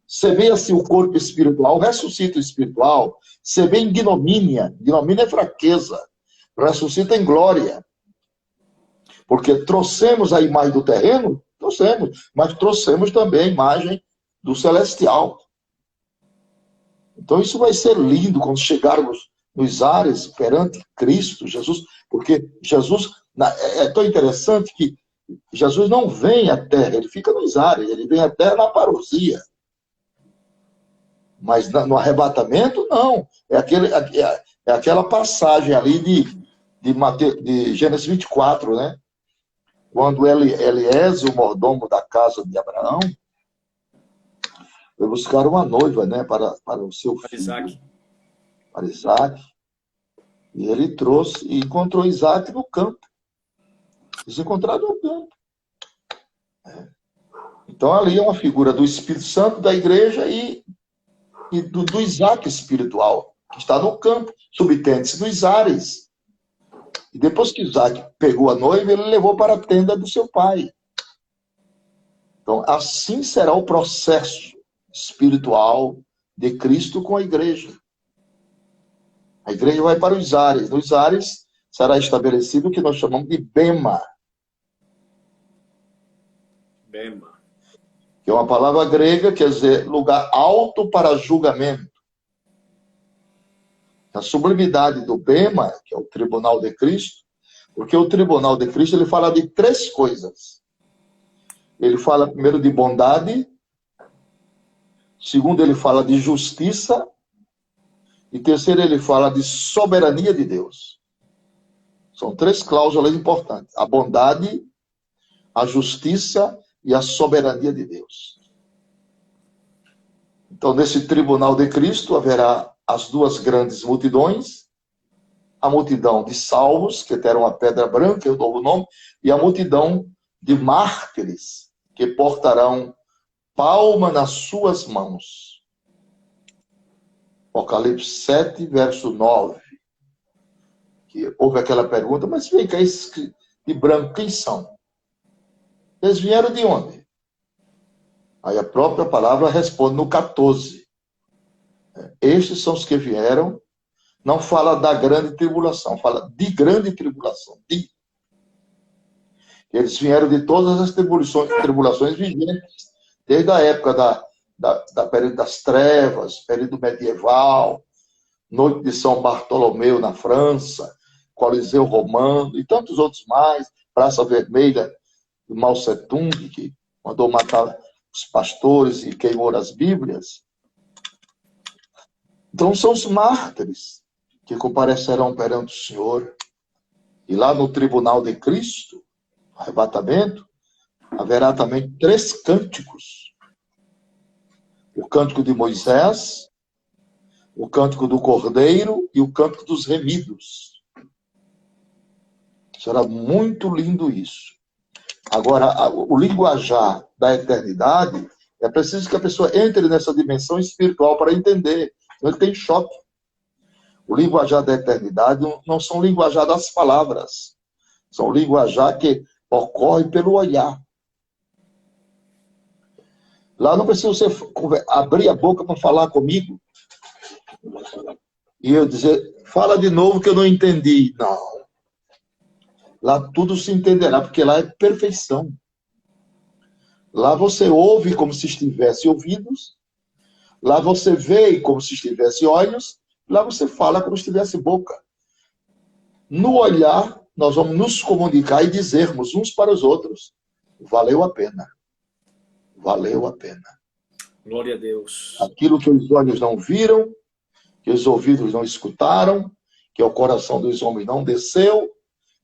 Semeia-se o corpo espiritual, ressuscita o espiritual. Semeia em ignomínia. Ignomínia é fraqueza. Ressuscita em glória. Porque trouxemos a imagem do terreno? Trouxemos. Mas trouxemos também a imagem do celestial. Então isso vai ser lindo quando chegarmos nos ares perante Cristo, Jesus. Porque Jesus... É tão interessante que Jesus não vem à terra, ele fica nos ares, ele vem à terra na parousia. Mas no arrebatamento, não. É aquela passagem ali de Gênesis 24, né? Quando Eliezer, o mordomo da casa de Abraão, foi buscar uma noiva, né, para o seu filho, para Isaac. E ele trouxe e encontrou Isaac no campo. Eles encontraram no campo. Então ali é uma figura do Espírito Santo da igreja e do Isaac espiritual, que está no campo, subtende-se nos ares. E depois que Isaac pegou a noiva, ele levou para a tenda do seu pai. Então, assim será o processo espiritual de Cristo com a igreja. A igreja vai para os ares. Nos ares será estabelecido o que nós chamamos de bema. Bema. Que é uma palavra grega, quer dizer, lugar alto para julgamento. A sublimidade do bema, que é o tribunal de Cristo, porque o tribunal de Cristo ele fala de três coisas. Ele fala primeiro de bondade, segundo ele fala de justiça, e terceiro ele fala de soberania de Deus. São três cláusulas importantes. A bondade, a justiça e a soberania de Deus. Então, nesse tribunal de Cristo, haverá as duas grandes multidões, a multidão de salvos, que terão a pedra branca, eu dou o nome, e a multidão de mártires, que portarão palma nas suas mãos. Apocalipse 7, verso 9. Que houve aquela pergunta, mas vem cá, esses de branco, quem são? Eles vieram de onde? Aí a própria palavra responde no 14. Estes são os que vieram, não fala da grande tribulação, fala de grande tribulação. Eles vieram de todas as tribulações vigentes, desde a época da período das trevas, período medieval, noite de São Bartolomeu na França, Coliseu Romano e tantos outros mais, Praça Vermelha de Mao Tse-tung, que mandou matar os pastores e queimou as Bíblias. Então são os mártires que comparecerão perante o Senhor. E lá no tribunal de Cristo, arrebatamento, haverá também três cânticos. O cântico de Moisés, o cântico do Cordeiro e o cântico dos remidos. Será muito lindo isso. Agora, o linguajar da eternidade, é preciso que a pessoa entre nessa dimensão espiritual para entender. Senão ele tem choque. O linguajar da eternidade não são linguajar das palavras. São linguajar que ocorre pelo olhar. Lá não precisa você abrir a boca para falar comigo e eu dizer, fala de novo que eu não entendi. Não. Lá tudo se entenderá, porque lá é perfeição. Lá você ouve como se estivesse ouvidos, lá você vê como se estivesse olhos, lá você fala como se estivesse boca. No olhar, nós vamos nos comunicar e dizermos uns para os outros: valeu a pena, valeu a pena. Glória a Deus. Aquilo que os olhos não viram, que os ouvidos não escutaram, que o coração dos homens não desceu,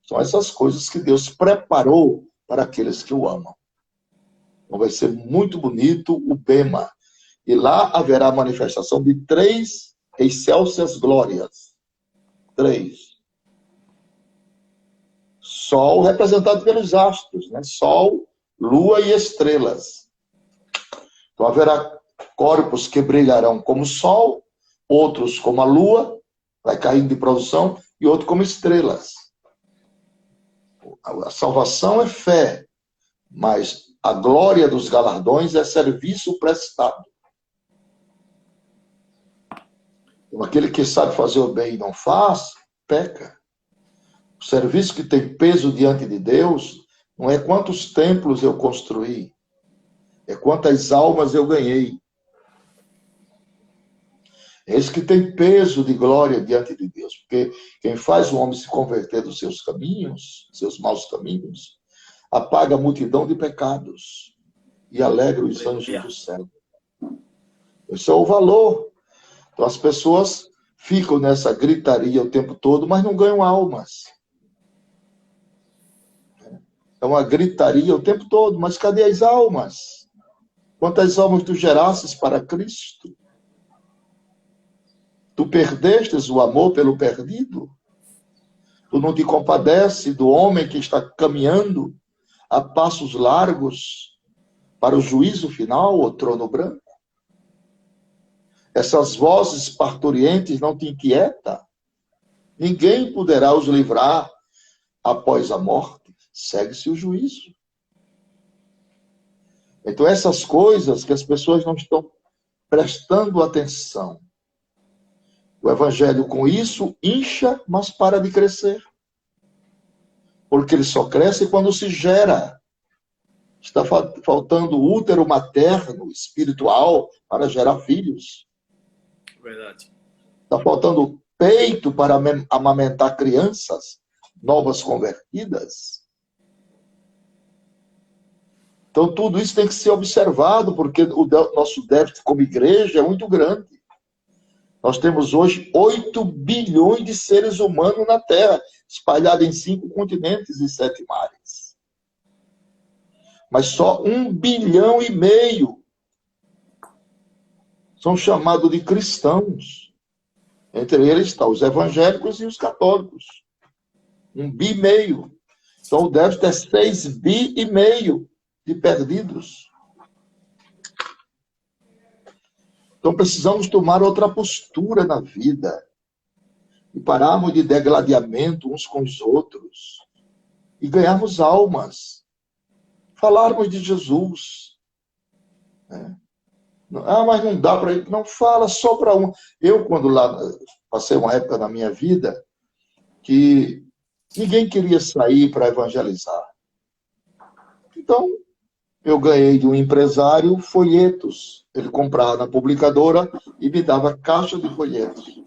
são essas coisas que Deus preparou para aqueles que o amam. Então vai ser muito bonito o Bema. E lá haverá a manifestação de 3 excelsas glórias. 3. Sol representado pelos astros, né? Sol, lua e estrelas. Então haverá corpos que brilharão como o sol, outros como a lua, vai caindo de produção, e outros como estrelas. A salvação é fé, mas a glória dos galardões é serviço prestado. Então, aquele que sabe fazer o bem e não faz, peca. O serviço que tem peso diante de Deus não é quantos templos eu construí, é quantas almas eu ganhei. É isso que tem peso de glória diante de Deus. Porque quem faz o homem se converter dos seus caminhos, seus maus caminhos, apaga a multidão de pecados e alegra os anjos do céu. Esse é o valor. Então as pessoas ficam nessa gritaria o tempo todo, mas não ganham almas. É uma gritaria o tempo todo, mas cadê as almas? Quantas almas tu gerasses para Cristo? Tu perdestes o amor pelo perdido? Tu não te compadece do homem que está caminhando a passos largos para o juízo final, o trono branco? Essas vozes parturientes não te inquietam? Ninguém poderá os livrar após a morte. Segue-se o juízo. Então essas coisas que as pessoas não estão prestando atenção. O evangelho com isso incha, mas para de crescer. Porque ele só cresce quando se gera. Está faltando útero materno, espiritual, para gerar filhos. Verdade. Está faltando peito para amamentar crianças novas convertidas. Então tudo isso tem que ser observado, porque o nosso déficit como igreja é muito grande. Nós temos hoje 8 bilhões de seres humanos na Terra, espalhados em 5 continentes e 7 mares. Mas só 1,5 bilhão são chamados de cristãos. Entre eles estão os evangélicos e os católicos. 1,5 bi. Então o déficit é 6,5 bi de perdidos. Então precisamos tomar outra postura na vida e pararmos de degladiamento uns com os outros e ganharmos almas, falarmos de Jesus. Mas não dá para ele, não fala só para um. Eu, quando lá passei uma época na minha vida que ninguém queria sair para evangelizar. Então eu ganhei de um empresário folhetos. Ele comprava na publicadora e me dava caixa de folhetos.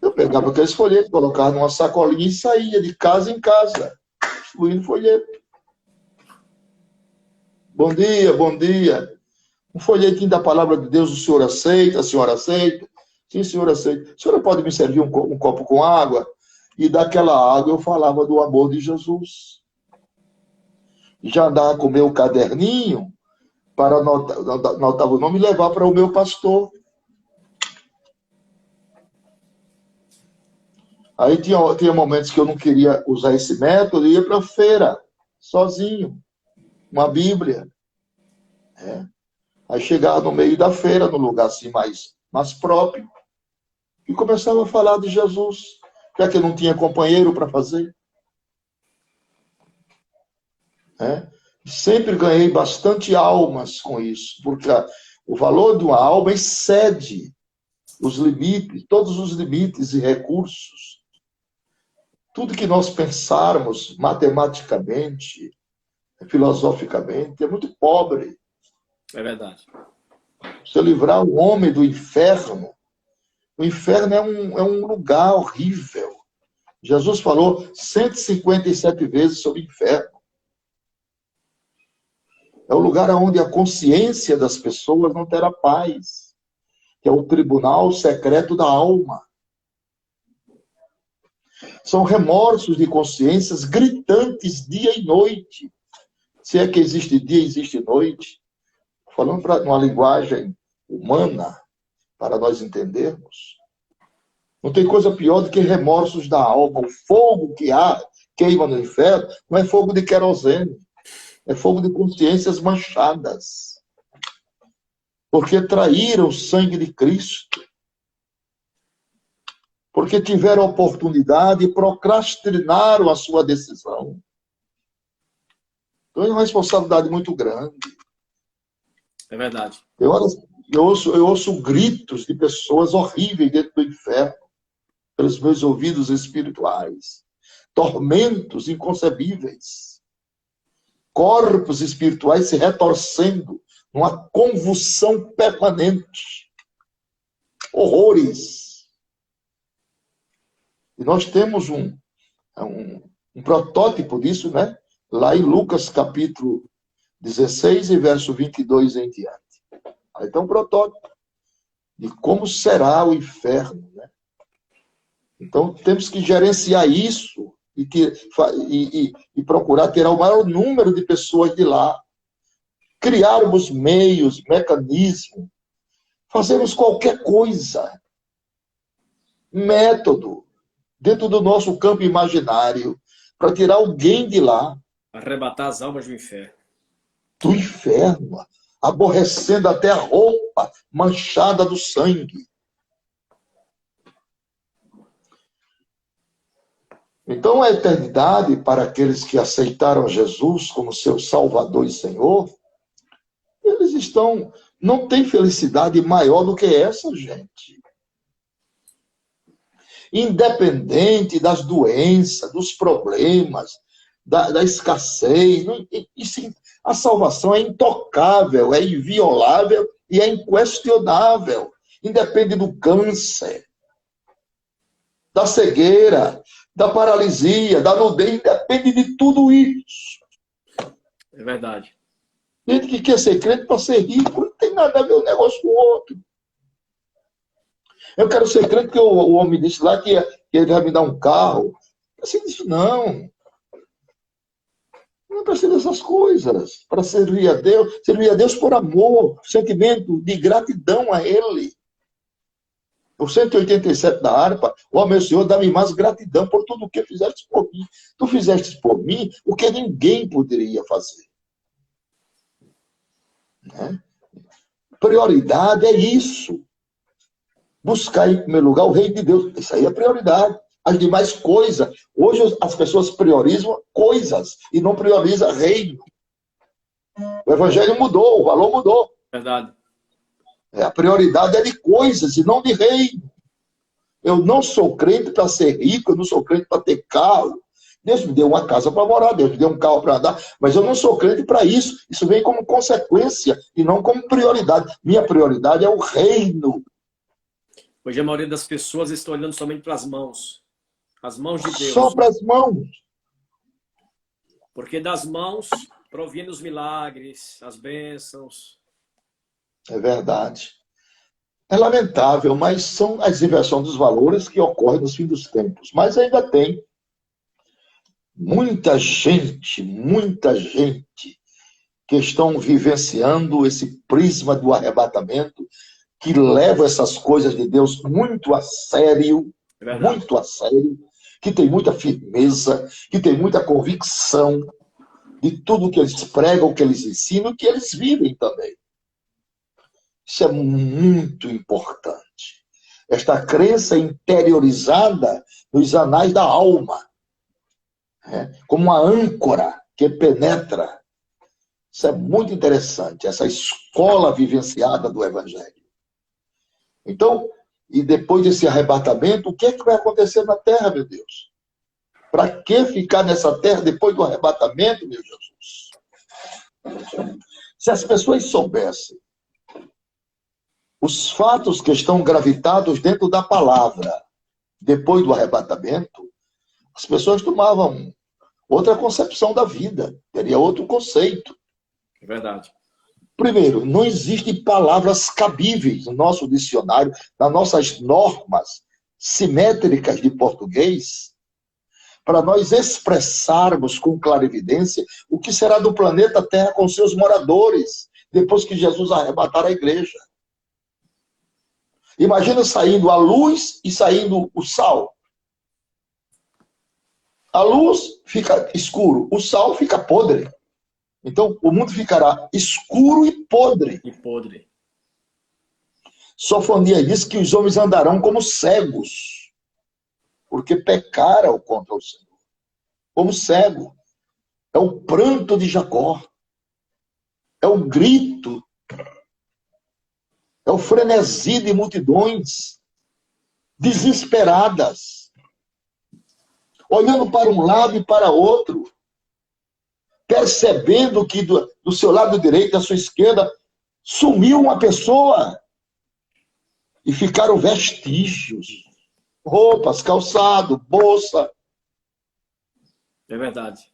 Eu pegava aqueles folhetos, colocava numa sacolinha e saía de casa em casa, distribuindo folheto. Bom dia, bom dia. Um folhetinho da palavra de Deus, o senhor aceita? A senhora aceita? Sim, senhor aceita. A senhora pode me servir um copo com água? E daquela água eu falava do amor de Jesus. Já andava com o meu caderninho para anotar o nome e levar para o meu pastor. Aí tinha momentos que eu não queria usar esse método e ia para a feira, sozinho, uma Bíblia. Aí chegava no meio da feira, no lugar assim mais próprio, e começava a falar de Jesus, já que eu não tinha companheiro para fazer. Sempre ganhei bastante almas com isso, porque o valor de uma alma excede os limites, todos os limites e recursos. Tudo que nós pensarmos matematicamente, filosoficamente, é muito pobre. É verdade. Você livrar o homem do inferno. O inferno é um lugar horrível. Jesus falou 157 vezes sobre o inferno. É o lugar onde a consciência das pessoas não terá paz, que é o tribunal secreto da alma. São remorsos de consciências gritantes dia e noite. Se é que existe dia, existe noite. Falando numa linguagem humana, para nós entendermos. Não tem coisa pior do que remorsos da alma. O fogo que queima no inferno não é fogo de querosene. É fogo de consciências manchadas. Porque traíram o sangue de Cristo. Porque tiveram oportunidade e procrastinaram a sua decisão. Então é uma responsabilidade muito grande. É verdade. Eu ouço gritos de pessoas horríveis dentro do inferno, pelos meus ouvidos espirituais. Tormentos inconcebíveis. Corpos espirituais se retorcendo numa convulsão permanente. Horrores. E nós temos um protótipo disso, né? Lá em Lucas capítulo 16 e verso 22 em diante. Aí tem um protótipo de como será o inferno, né? Então temos que gerenciar isso e procurar tirar o maior número de pessoas de lá. Criarmos meios, mecanismos, fazermos qualquer coisa, método, dentro do nosso campo imaginário, para tirar alguém de lá. Arrebatar as almas do inferno. Do inferno, aborrecendo até a roupa manchada do sangue. Então, a eternidade, para aqueles que aceitaram Jesus como seu Salvador e Senhor, eles não tem felicidade maior do que essa, gente. Independente das doenças, dos problemas, da escassez, a salvação é intocável, é inviolável e é inquestionável. Independe do câncer, da cegueira, da paralisia, da nudez, depende de tudo isso. É verdade. Gente que quer ser crente para ser rico, não tem nada a ver um negócio com o outro. Eu quero ser crente porque o homem disse lá que ele vai me dar um carro. Assim, disse, não. Não precisa dessas coisas. Para servir a Deus por amor, sentimento de gratidão a Ele. O 187 da harpa, ó meu Senhor, dá-me mais gratidão por tudo o que fizeste por mim. Tu fizeste por mim o que ninguém poderia fazer. Né? Prioridade é isso. Buscar em primeiro lugar o reino de Deus. Isso aí é prioridade. As demais coisas. Hoje as pessoas priorizam coisas e não priorizam reino. O evangelho mudou, o valor mudou. Verdade. A prioridade é de coisas e não de reino. Eu não sou crente para ser rico, eu não sou crente para ter carro. Deus me deu uma casa para morar, Deus me deu um carro para andar, mas eu não sou crente para isso. Isso vem como consequência e não como prioridade. Minha prioridade é o reino. Hoje a maioria das pessoas está olhando somente para as mãos de Deus. Só para as mãos. Porque das mãos provêm os milagres, as bênçãos. É verdade. É lamentável, mas são as inversões dos valores que ocorrem nos fins dos tempos. Mas ainda tem muita gente que estão vivenciando esse prisma do arrebatamento, que leva essas coisas de Deus muito a sério, muito a sério, que tem muita firmeza, que tem muita convicção de tudo que eles pregam, que eles ensinam, que eles vivem também. Isso é muito importante. Esta crença interiorizada nos anais da alma, como uma âncora que penetra. Isso é muito interessante, essa escola vivenciada do Evangelho. Então, e depois desse arrebatamento, o que é que vai acontecer na terra, meu Deus? Para que ficar nessa terra depois do arrebatamento, meu Jesus? Se as pessoas soubessem os fatos que estão gravitados dentro da palavra depois do arrebatamento, as pessoas tomavam outra concepção da vida, teria outro conceito. É verdade. Primeiro, não existem palavras cabíveis no nosso dicionário, nas nossas normas simétricas de português, para nós expressarmos com clarividência o que será do planeta Terra com seus moradores, depois que Jesus arrebatar a igreja. Imagina saindo a luz e saindo o sal. A luz fica escuro, o sal fica podre. Então, o mundo ficará escuro e podre. E podre. Sofonias diz que os homens andarão como cegos, porque pecaram contra o Senhor. Como cego. É o pranto de Jacó. É o grito. É o frenesi de multidões desesperadas, olhando para um lado e para outro, percebendo que do seu lado direito, da sua esquerda, sumiu uma pessoa e ficaram vestígios, roupas, calçado, bolsa. É verdade.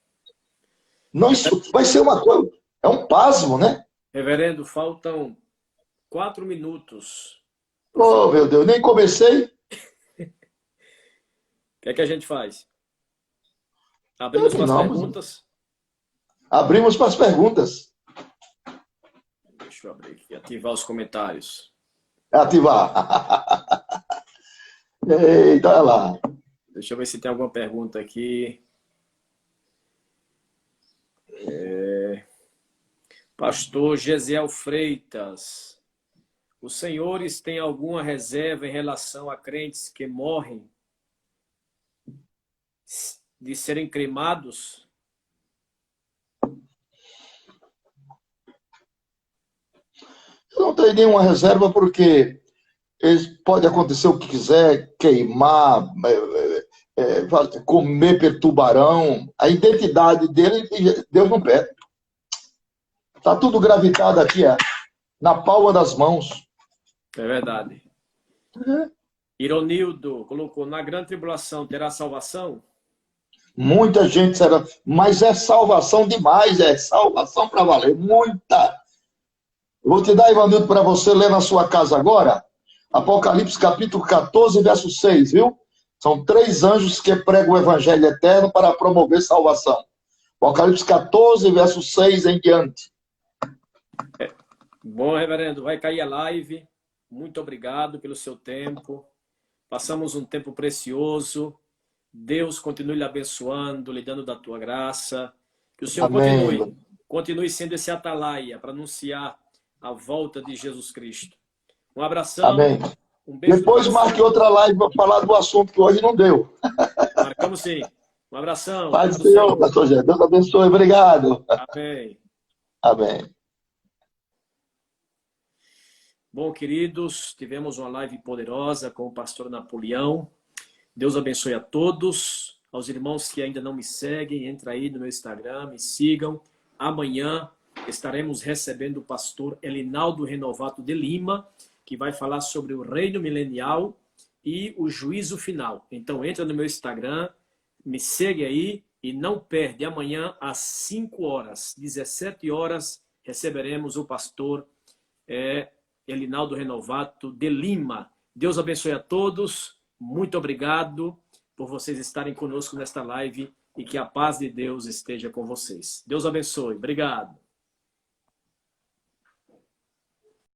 Não, isso vai ser uma coisa, é um pasmo, né? Reverendo, faltam 4 minutos. Oh, meu Deus, nem comecei. O que é que a gente faz? Abrimos para as perguntas? Abrimos para as perguntas. Deixa eu abrir aqui, ativar os comentários. Ativar. Eita, olha lá. Deixa eu ver se tem alguma pergunta aqui. Pastor Gesiel Freitas. Os senhores têm alguma reserva em relação a crentes que morrem de serem cremados? Eu não tenho nenhuma reserva porque pode acontecer o que quiser, queimar, comer tubarão. A identidade dele, Deus não pede. Está tudo gravitado aqui, na palma das mãos. É verdade. Ironildo colocou, na grande tribulação terá salvação? Muita gente será, mas é salvação demais, é salvação para valer, muita. Eu vou te dar, Ivanildo, para você ler na sua casa agora, Apocalipse capítulo 14, verso 6, viu? São 3 anjos que pregam o evangelho eterno para promover salvação. Apocalipse 14, verso 6 em diante. Bom, reverendo, vai cair a live. Muito obrigado pelo seu tempo. Passamos um tempo precioso. Deus continue lhe abençoando, lhe dando da tua graça. Que o Senhor continue sendo esse atalaia para anunciar a volta de Jesus Cristo. Um abração. Amém. Um beijo. Depois marque outra live para falar do assunto que hoje não deu. Marcamos sim. Um abração. Paz do Senhor, pastor Gé. Deus abençoe. Obrigado. Amém. Amém. Bom, queridos, tivemos uma live poderosa com o pastor Napoleão. Deus abençoe a todos. Aos irmãos que ainda não me seguem, entra aí no meu Instagram, me sigam. Amanhã estaremos recebendo o pastor Elinaldo Renovato de Lima, que vai falar sobre o reino milenial e o juízo final. Então entra no meu Instagram, me segue aí e não perde. Amanhã às 5 horas, 17 horas, receberemos o pastor Elinaldo Renovato de Lima. Deus abençoe a todos. Muito obrigado por vocês estarem conosco nesta live e que a paz de Deus esteja com vocês. Deus abençoe. Obrigado.